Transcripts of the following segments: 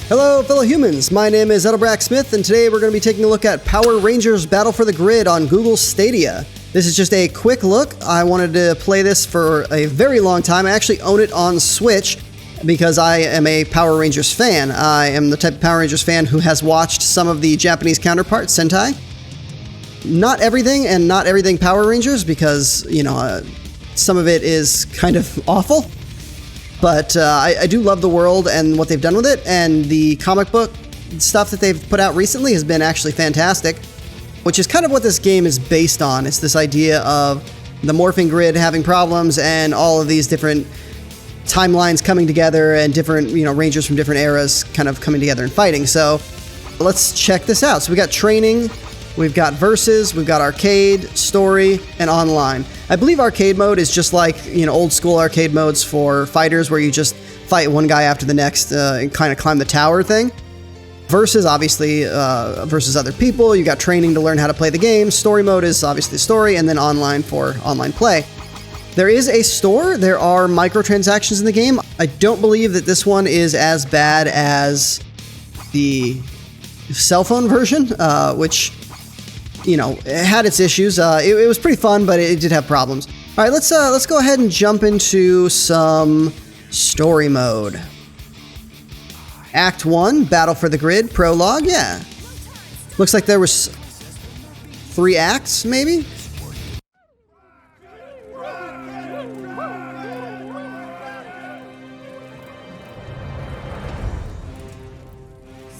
Hello fellow humans, my name is Edelbrack Smith and today we're going to be taking a look at Power Rangers Battle for the Grid on Google Stadia. This is just a quick look. I wanted to play this for a very long time. I actually own it on Switch because I am a Power Rangers fan. I am the type of Power Rangers fan who has watched some of the Japanese counterparts, Sentai. Not everything, and not everything Power Rangers because, some of it is kind of awful. But I do love the world and what they've done with it, and the comic book stuff that they've put out recently has been actually fantastic, which is kind of what this game is based on. It's this idea of the morphing grid having problems and all of these different timelines coming together and different, Rangers from different eras kind of coming together and fighting. So let's check this out. So we got training, we've got versus, we've got arcade, story, and online. I believe arcade mode is just like, old school arcade modes for fighters where you just fight one guy after the next and kind of climb the tower thing. Versus, obviously, versus other people. You got training to learn how to play the game. Story mode is obviously story, and then online for online play. There is a store. There are microtransactions in the game. I don't believe that this one is as bad as the cell phone version, which... it had its issues. It was pretty fun, but it did have problems. All right, let's go ahead and jump into some story mode. Act 1, Battle for the Grid, prologue, yeah. Looks like there was 3 acts, maybe?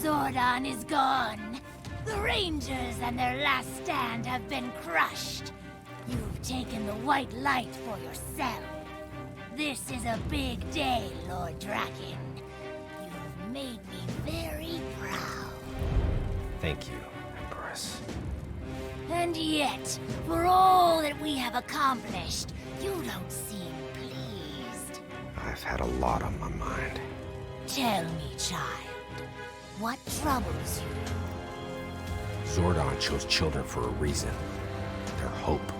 Zordon is gone. The Rangers and their last stand have been crushed. You've taken the white light for yourself. This is a big day, Lord Draken. You've made me very proud. Thank you, Empress. And yet, for all that we have accomplished, you don't seem pleased. I've had a lot on my mind. Tell me, child, what troubles you? Zordon chose children for a reason. Their hope,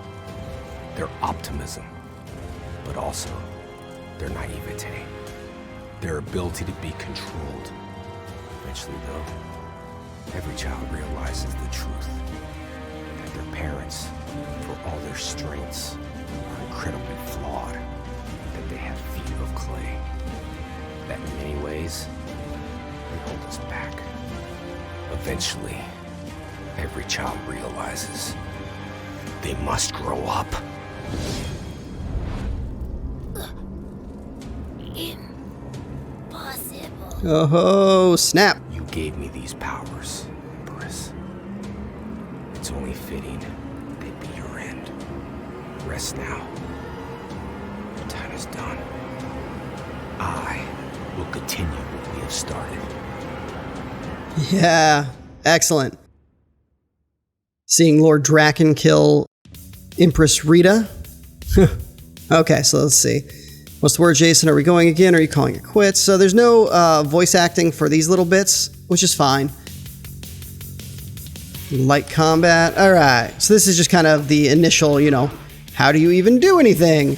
their optimism, but also their naivete, their ability to be controlled. Eventually, though, every child realizes the truth, that their parents, for all their strengths, are incredibly flawed, that they have feet of clay, that in many ways, they hold us back. Eventually, every child realizes they must grow up. Impossible. Oh, snap. You gave me these powers, Empress. It's only fitting they'd be your end. Rest now. Your time is done. I will continue what we have started. Yeah, excellent. Seeing Lord Draken kill Empress Rita. Okay, so let's see. What's the word, Jason? Are we going again, or are you calling it quits? So there's no voice acting for these little bits, which is fine. Light combat. All right, so this is just kind of the initial, how do you even do anything?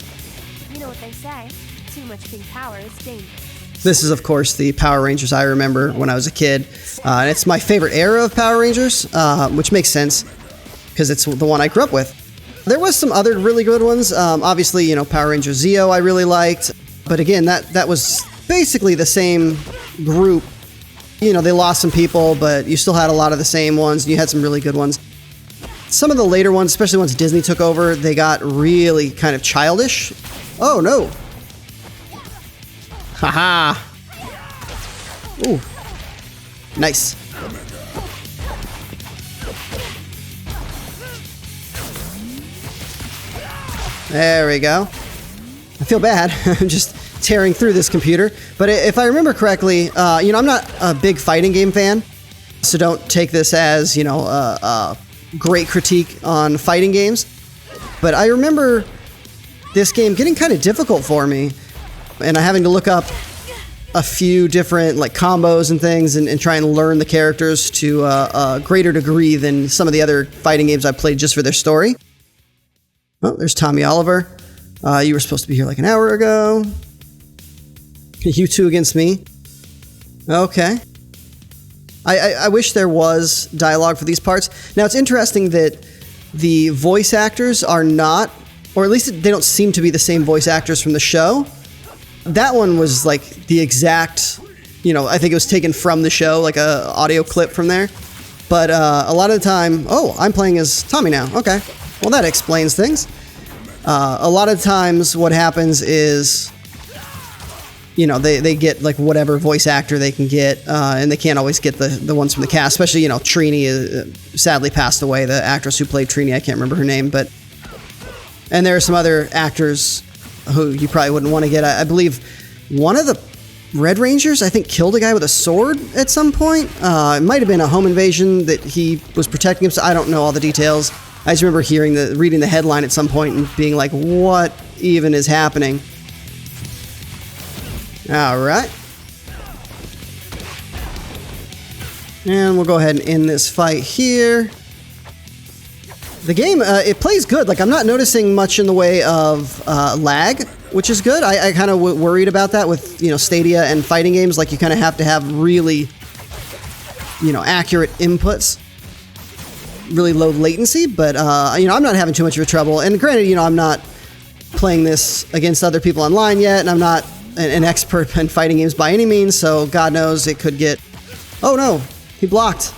You know what they say, too much big power is dangerous. This is, of course, the Power Rangers I remember when I was a kid. And it's my favorite era of Power Rangers, which makes sense, because it's the one I grew up with. There was some other really good ones. Obviously, Power Rangers Zeo I really liked. But again, that was basically the same group. They lost some people, but you still had a lot of the same ones, and you had some really good ones. Some of the later ones, especially once Disney took over, they got really kind of childish. Oh, no. Haha. Ooh. Nice. There we go. I feel bad. I'm just tearing through this computer. But if I remember correctly, I'm not a big fighting game fan, so don't take this as, a great critique on fighting games. But I remember this game getting kind of difficult for me, and I having to look up a few different combos and things and try and learn the characters to a greater degree than some of the other fighting games I played just for their story. Oh, there's Tommy Oliver. You were supposed to be here an hour ago. You two against me. Okay. I wish there was dialogue for these parts. Now, it's interesting that the voice actors are not, or at least they don't seem to be the same voice actors from the show. That one was like the exact, I think it was taken from the show, like a audio clip from there. But a lot of the time, oh, I'm playing as Tommy now. Okay. Well, that explains things. A lot of times what happens is, they get like whatever voice actor they can get, and they can't always get the ones from the cast, especially, Trini sadly passed away, the actress who played Trini. I can't remember her name, and there are some other actors who you probably wouldn't want to get. I believe one of the Red Rangers, I think, killed a guy with a sword at some point. It might have been a home invasion that he was protecting himself. I don't know all the details. I just remember reading the headline at some point and being like, what even is happening? All right. And we'll go ahead and end this fight here. The game, it plays good. Like, I'm not noticing much in the way of lag, which is good. I kind of worried about that with, Stadia and fighting games. Like, you kind of have to have really, accurate inputs. Really low latency, but, I'm not having too much of a trouble. And granted, I'm not playing this against other people online yet, and I'm not an expert in fighting games by any means, so God knows it could get... Oh no, he blocked.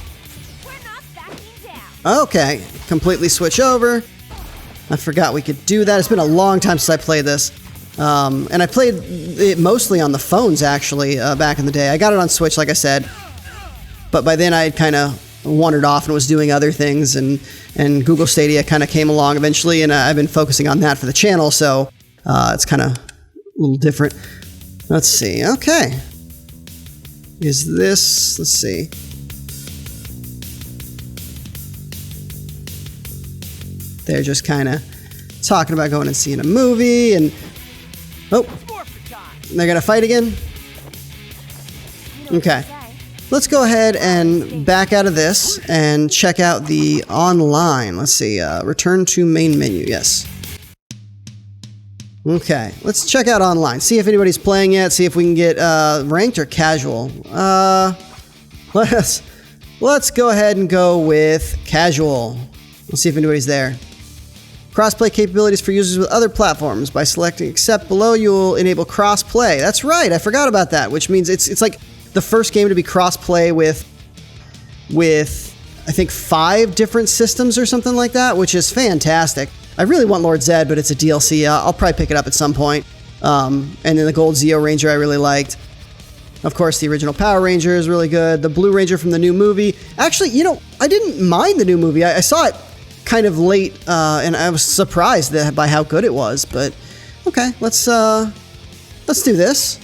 We're not backing down. Okay, completely switch over. I forgot we could do that. It's been a long time since I played this. And I played it mostly on the phones, actually, back in the day. I got it on Switch, like I said, but by then I had kind of wandered off and was doing other things, and Google Stadia kind of came along eventually, and I've been focusing on that for the channel, so it's kind of a little different. Let's see. Okay. Is this... Let's see. They're just kind of talking about going and seeing a movie, and... Oh. They're going to fight again? Okay. Let's go ahead and back out of this and check out the online. Let's see. Return to main menu. Yes. Okay, let's check out online. See if anybody's playing yet. See if we can get ranked or casual. Let's go ahead and go with casual. Let's see if anybody's there. Crossplay capabilities for users with other platforms. By selecting accept below, you'll enable crossplay. That's right. I forgot about that, which means it's like the first game to be crossplay with I think 5 different systems or something like that, which is fantastic. I really want Lord Zed, but it's a DLC. I'll probably pick it up at some point. And then the Gold Zeo Ranger I really liked. Of course, the original Power Ranger is really good. The Blue Ranger from the new movie. Actually, I didn't mind the new movie. I saw it kind of late, and I was surprised by how good it was. But okay, let's do this.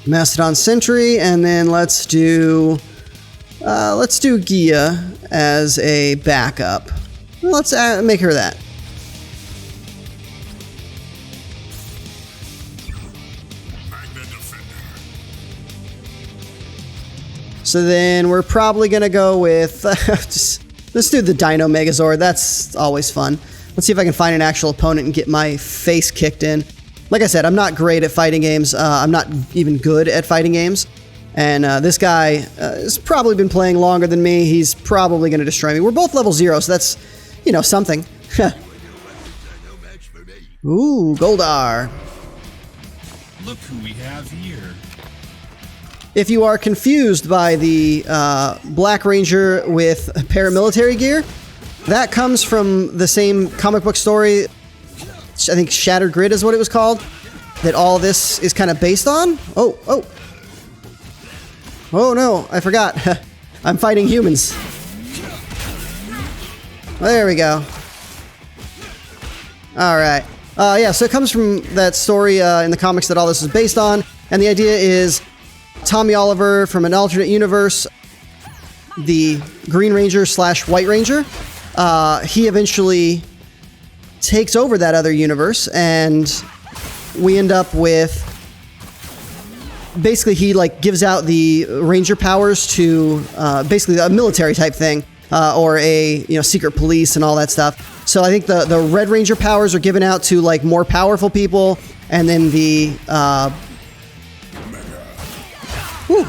Mastodon Sentry, and then let's do Gia as a backup. Let's make her that. So then we're probably going to go with... let's do the Dino Megazord. That's always fun. Let's see if I can find an actual opponent and get my face kicked in. Like I said, I'm not great at fighting games. I'm not even good at fighting games. And this guy has probably been playing longer than me. He's probably going to destroy me. We're both level 0, so that's, something. Ooh, Goldar. Look who we have here. If you are confused by the Black Ranger with paramilitary gear, that comes from the same comic book story. I think Shattered Grid is what it was called. That all this is kind of based on. Oh no, I forgot. I'm fighting humans. There we go. Alright. Yeah, so it comes from that story in the comics that all this is based on. And the idea is Tommy Oliver from an alternate universe, the Green Ranger / White Ranger, he eventually takes over that other universe, and we end up with... Basically, he gives out the Ranger powers to basically a military type thing, or a secret police and all that stuff. So I think the Red Ranger powers are given out to more powerful people, and then the whew,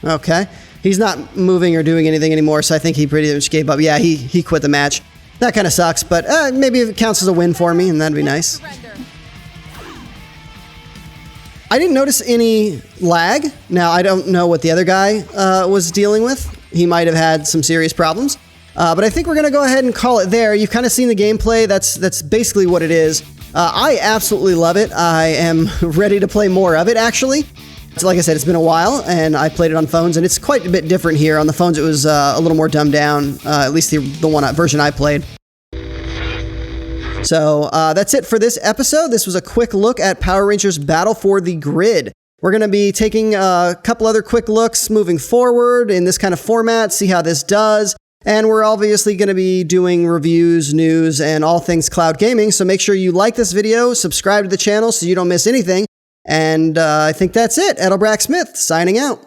okay, he's not moving or doing anything anymore, so I think he pretty much gave up. Yeah, he quit the match. That kind of sucks, but maybe it counts as a win for me, and that'd be nice. I didn't notice any lag. Now, I don't know what the other guy was dealing with. He might have had some serious problems. But I think we're going to go ahead and call it there. You've kind of seen the gameplay. That's basically what it is. I absolutely love it. I am ready to play more of it, actually. So like I said, it's been a while, and I played it on phones, and it's quite a bit different here. On the phones, it was a little more dumbed down, at least the version I played. So that's it for this episode. This was a quick look at Power Rangers Battle for the Grid. We're going to be taking a couple other quick looks moving forward in this kind of format, see how this does. And we're obviously going to be doing reviews, news, and all things cloud gaming. So make sure you like this video, subscribe to the channel so you don't miss anything. And I think that's it. Edelbrack Smith signing out.